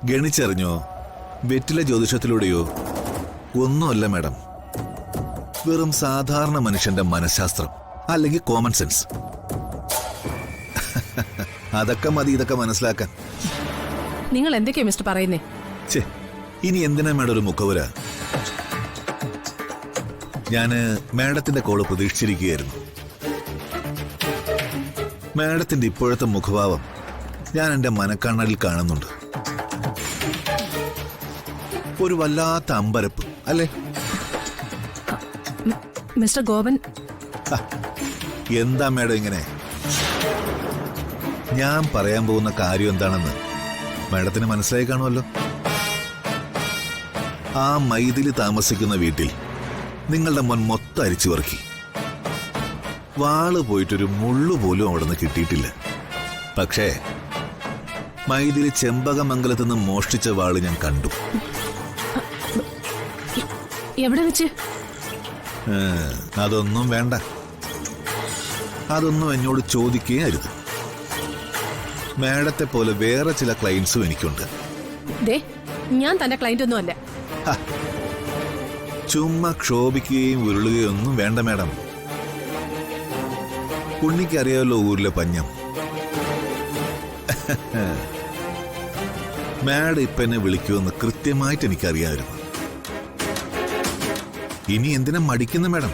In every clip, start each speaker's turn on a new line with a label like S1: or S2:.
S1: ഗണിച്ചറിഞ്ഞോ, വെറ്റില ജ്യോതിഷത്തിലൂടെയോ? ഒന്നുമല്ല മാഡം, വെറും സാധാരണ മനുഷ്യന്റെ മനഃശാസ്ത്രം, അല്ലെങ്കിൽ കോമൺ സെൻസ്. അതൊക്കെ മതി ഇതൊക്കെ മനസ്സിലാക്കാൻ.
S2: നിങ്ങൾ എന്തൊക്കെയാ മിസ്റ്റർ പറയുന്നേ?
S1: ഇനി എന്തിനാ മാഡം ഒരു മുഖവുര? ഞാന് മാഡത്തിന്റെ കോള് പ്രതീക്ഷിച്ചിരിക്കുകയായിരുന്നു. മാഡത്തിന്റെ ഇപ്പോഴത്തെ മുഖഭാവം ഞാൻ എന്റെ മനക്കണ്ണലിൽ കാണുന്നുണ്ട്. ഒരു വല്ലാത്ത അമ്പരപ്പ് അല്ലേ?
S2: മിസ്റ്റർ ഗോപൻ,
S1: എന്താ മാഡം ഇങ്ങനെ? ഞാൻ പറയാൻ പോകുന്ന കാര്യം എന്താണെന്ന് മാഡത്തിന് മനസ്സിലായി കാണുമല്ലോ. ആ മൈതിലി താമസിക്കുന്ന വീട്ടിൽ നിങ്ങളുടെ മോൻ മൊത്തം അരിച്ചു പറക്കി. വാള് പോയിട്ടൊരു മുള്ളു പോലും അവിടെ നിന്ന് കിട്ടിയിട്ടില്ല. പക്ഷേ മൈതിലി ചെമ്പകമംഗലത്ത് നിന്ന് മോഷ്ടിച്ച വാള് ഞാൻ കണ്ടു.
S2: എവിടെ വെച്ച്?
S1: അതൊന്നും വേണ്ട, അതൊന്നും എന്നോട് ചോദിക്കുകയും അരുത്. മാഡത്തെ പോലെ വേറെ ചില ക്ലയൻസും എനിക്കുണ്ട്.
S2: ഞാൻ തന്റെ ക്ലയന്റ് ഒന്നും അല്ല.
S1: ചുമ്മാ ക്ഷോഭിക്കുകയും ഉരുളുകയും ഒന്നും വേണ്ട മാഡം. ഉണ്ണിക്കറിയാമല്ലോ ഊരിലെ പഞ്ഞം. മാഡം ഇപ്പൊ എന്നെ വിളിക്കുമെന്ന് കൃത്യമായിട്ട് എനിക്കറിയാമായിരുന്നു. ഇനി എന്തിനാ മടിക്കുന്ന മാഡം?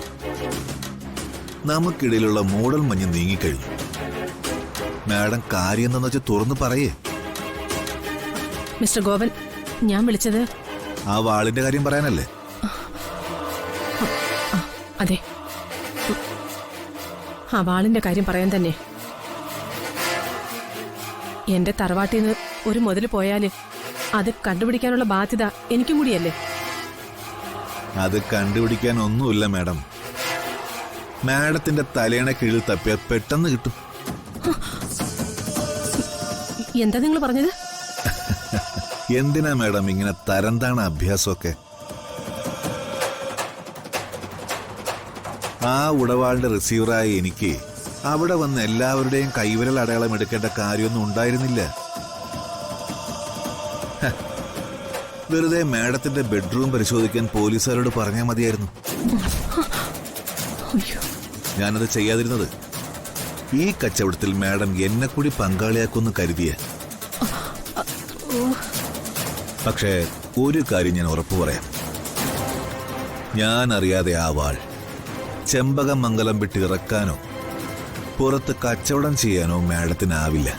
S1: നമുക്കിടയിലുള്ള മൂടൽ മഞ്ഞ് നീങ്ങിക്കഴിഞ്ഞു. മാഡം കാര്യം എന്താന്ന് വെച്ചാൽ തുറന്ന് പറയേ.
S2: മിസ്റ്റർ ഗോപൻ, ഞാൻ വിളിച്ചത്
S1: ആ വാളിന്റെ കാര്യം പറയാനല്ലേ?
S2: അതെ, ആ വാളിന്റെ കാര്യം പറയാൻ തന്നെ. എന്റെ തറവാട്ടിൽ നിന്ന് ഒരു മുതല് പോയാല് അത് കണ്ടുപിടിക്കാനുള്ള ബാധ്യത എനിക്കും കൂടിയല്ലേ?
S1: അത് കണ്ടുപിടിക്കാൻ ഒന്നുമില്ല മാഡം. മാഡത്തിന്റെ തലേണ കീഴിൽ തപ്പിയാൽ പെട്ടെന്ന് കിട്ടും.
S2: എന്താ നിങ്ങൾ പറഞ്ഞത്?
S1: എന്തിനാ മാഡം ഇങ്ങനെ തരംതാണ അഭ്യാസമൊക്കെ? ആ ഉടവാളിന്റെ റിസീവറായി എനിക്ക് അവിടെ വന്ന് എല്ലാവരുടെയും കൈവിരൽ അടയാളം എടുക്കേണ്ട കാര്യമൊന്നും ഉണ്ടായിരുന്നില്ല. വെറുതെ മാഡത്തിന്റെ ബെഡ്റൂം പരിശോധിക്കാൻ പോലീസുകാരോട് പറഞ്ഞാൽ മതിയായിരുന്നു. ഞാനത് ചെയ്യാതിരുന്നത് ഈ കച്ചവടത്തിൽ മാഡം എന്നെ കൂടി പങ്കാളിയാക്കുമെന്ന് കരുതിയ. പക്ഷേ ഒരു കാര്യം ഞാൻ ഉറപ്പു പറയാം, ഞാൻ അറിയാതെ ആ വാൾ ചെമ്പകമംഗലം വിട്ട് ഇറക്കാനോ പുറത്ത് കച്ചവടം ചെയ്യാനോ മാഡത്തിനാവില്ല.